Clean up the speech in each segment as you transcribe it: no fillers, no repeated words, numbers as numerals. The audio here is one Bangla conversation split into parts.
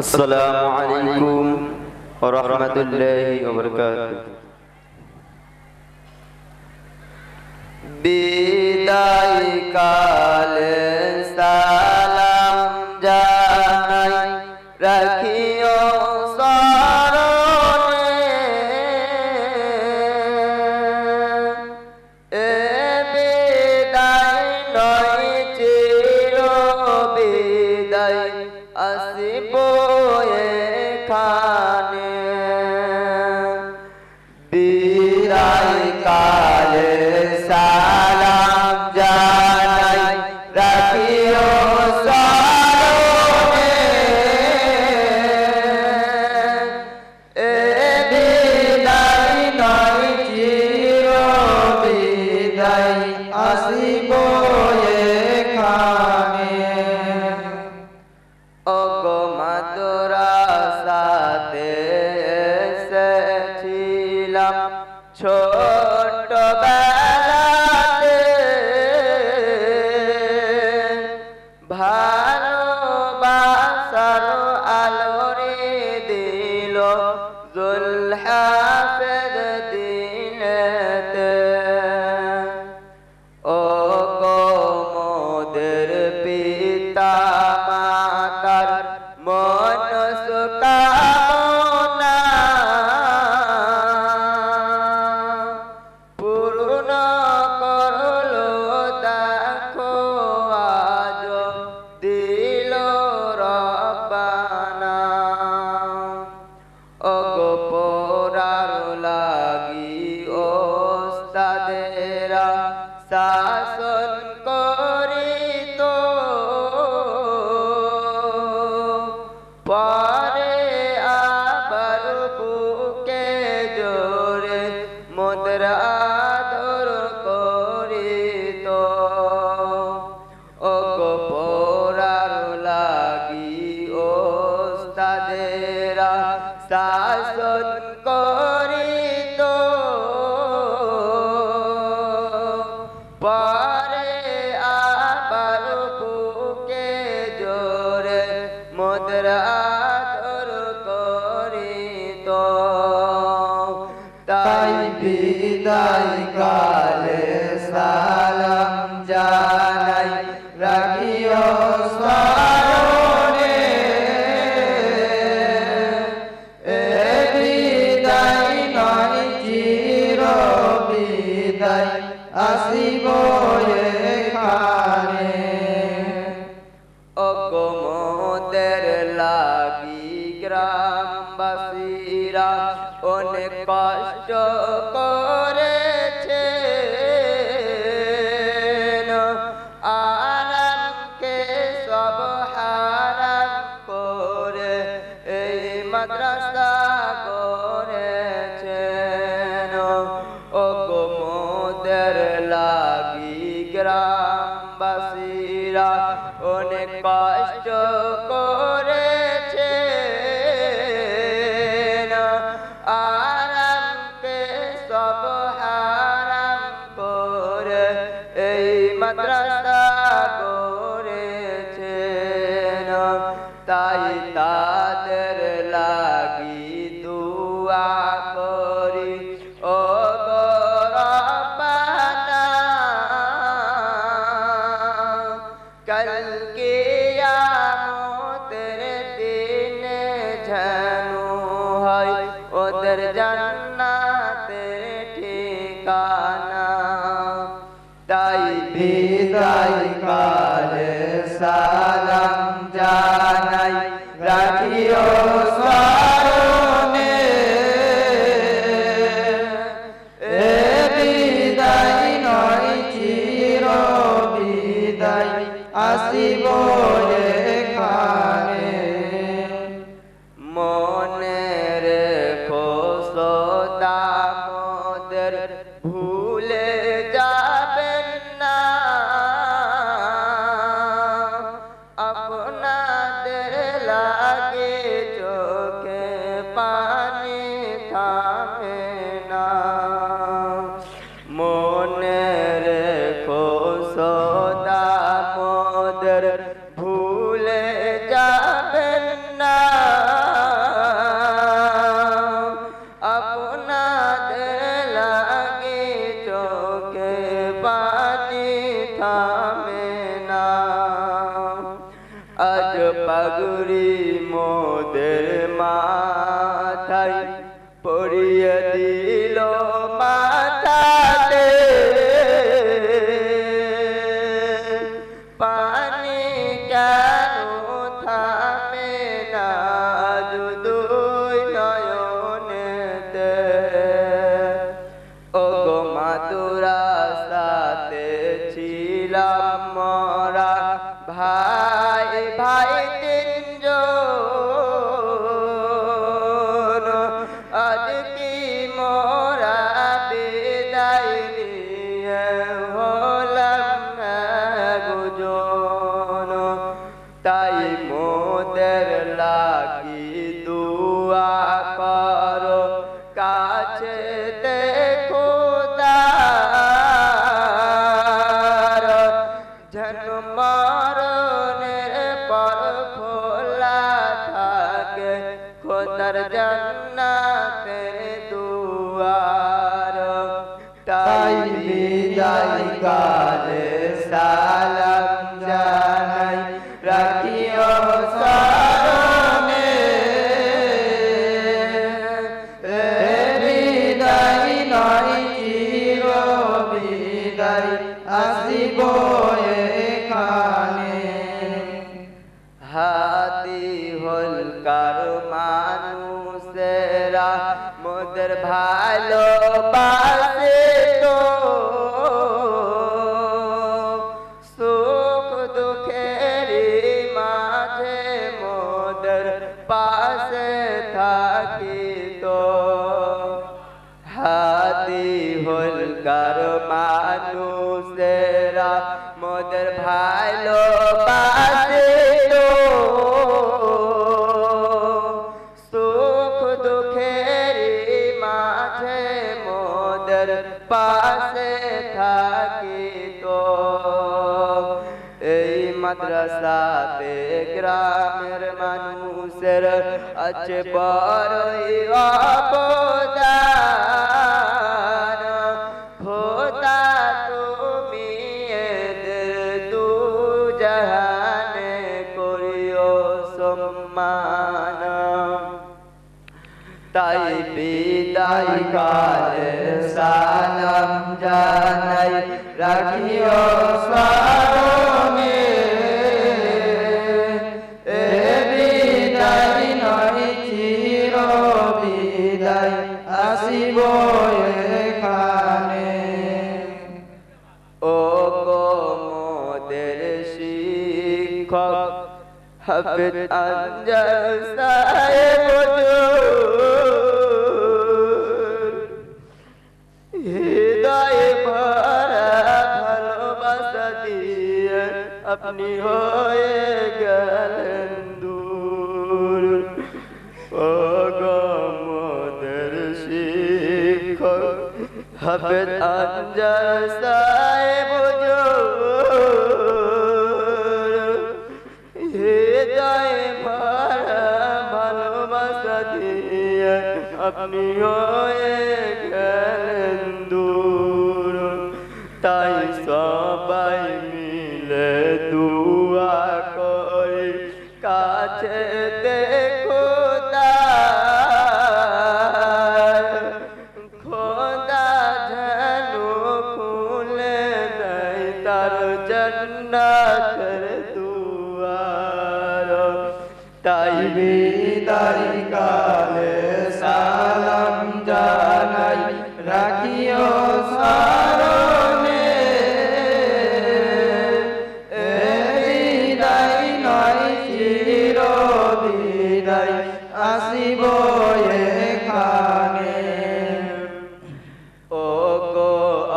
আসসালামু আলাইকুম ওয়া রাহমাতুল্লাহি ওয়া বারাকাতুহু। বিদায় কালে সালাম জানাই রাখিও স্মরণে, এ বিদায় নয় চির বিদায় আসিব এখানে। বিদায় কালে সালাম জানাই রাখিও স্মরণে, এ বিদায় নয় চির বিদায় আসিব এখানে। ওগো মাদ্রাসাতে এসেছিলাম ছোটবেলাতে, ভালোবাসার আলোরে দিল জুলহাফেজ দিনেতে। ও গো মোদের পিতা মাতার মনস্কামনা পূর্ণ করলো দেখো আজ দিল রব্বানা। ওগো পড়ার লাগি ওস্তাদেরা শাসন করিত, পরে আবার বুকে জোরে মোদের আদর করিত। ওগো পড়ার লাগি ওস্তাদেরা শাসন করিত, পরে আবার বুকে জোরে মোদের আদর করিত। তাই বিদায় কালে সালাম জানাই রাখিও স্মরণে, এ বিদায় নয় চির বিদায় আসিব এখানে। ওগো মোদের লাগি গ্রামবাসীরা অনেক কষ্ট করেছে, আরামকে সব হারাম করে এই মাদ্রাসা গড়েছেন। ওগো মোদের লাগি গ্রামবাসীরা অনেক কষ্ট করেছে, আরামকে সব হারাম করে এই মাদ্রাসা গড়েছেন। তাই তাদের লাগি দুআ করি ও গো রব্বানা, কাল কিয়ামতের দিনে যেন হয় ওদের জান্নাতের ঠিকানা। তাই বিদায় কালে সালাম জানাই রাখিও স্মরণে, এ বিদায় নয় চির বিদায় আসিব এখানে। মনে রেখো সদা মোদের ভুলে যাবেন না, আপনাদের লাগে চোখে পানি থামে না। মনে রেখো সদা মোদের ভুলে যাবেন না। মাধুরী মোদের মাথায় পড়িয়ে দিল মাথাতে পানি কেন থামে না দুই নয়নেতে ও গো মাতুরা সাথে ছিলাম মরা ভাই ভাই তিনজন আজ কি মোরা বিদায় নিয়ে হলাম একজন তাই মোদের লাগি দুয়া করো কাছে দেখো যেন মরণের পর খোলা থাকে খোদার জান্নাতের দুয়ার তাই বিদায় কালে সালাম জানাই রাখিও স্মরণে বিদায় নয় চির বিদায় আসিব হাতি হলকার মানুষেরা মোদের ভালোবাসে তো সুখ দুঃখের মাঝে মোদের পাশে থাকি তো হাতি হলকার মানুষেরা মোদের ভালোবাসে তো সুখ দুঃখের মাঝে মোদের পাশে থাকি তো এই মাদ্রাসাতে গ্রামের মানুষের আছে বড়ই অবদান খোদা তুমি এদের দু জাহানে করিও সম্মান তাই বিদায় কালে সালাম জানাই রাখিও স্মরণে বিদায় নয় চির বিদায় আসিব এখানে ও গো মোদের শিক্ষক হাফেজ আঞ্জার সাহেব হৃদয়ে ভরা ভালোবাসা দিয়ে আপনি হয়ে গেলেন দূর ও গো মোদের শিক্ষক হাফেজ আঞ্জার সাহেব হৃদয়ে ভরা ভালোবাসা দিয়ে আপনি হয়ে গেলেন দূর তাই সবাই মিলে দুয়া করি কাছে দেখো খোদা যেন খুলে দেয় তার জান্নাতের দুয়ার তাই বিদায় কালে সালাম জানাই রাখিও স্মরণে বিদায় নয় চির বিদায় আসিব এখানে ও গো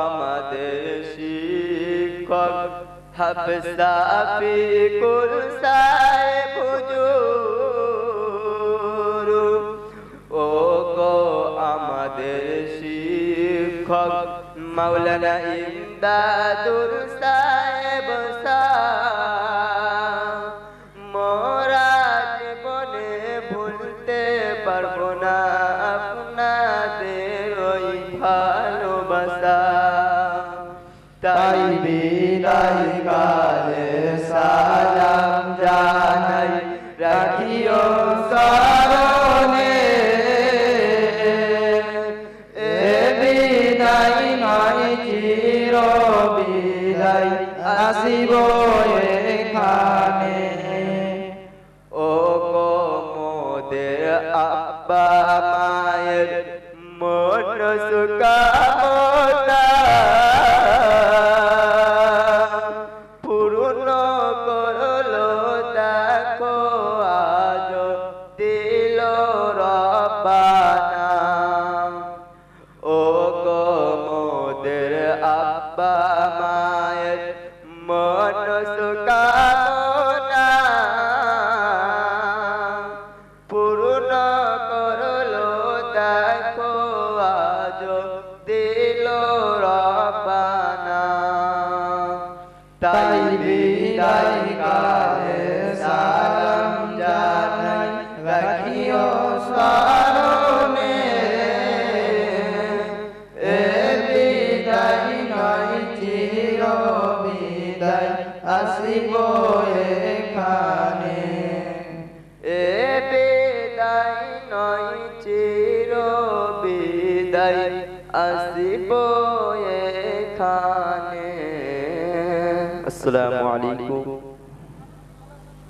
আমাদের শিক্ষক হাফেজ শফিকুল সাহেব হুজুর ও গো আমাদের শিক্ষক মাওলানা ইমদাদুল সাহেব মোরা জীবনে ভুলতে পারবো না আপনাদের ওই ভালোবাসা তাই বিদায় কালে সালাম জানাই রাখিও চরণে এ বিদায় নয় চির বিদায় আসিব এখানে ও গো মোদের আব্বা মায়ের মন সুকামনা পূর্ণ করলো দেখো আজ দিল রব্বানা ও গো মোদের আব্বা মায়ের মন সুকামনা পূর্ণ করলো দেখো আজ দিল রব্বানা তাই বিদায় কালে সালাম জানাই রাখিও স্মরণে এ বিদায় নয় চির বিদায় আসিব এখানে এ বিদায় নয় চির বিদায় আসিব এখানে। আসসালামু আলাইকুম।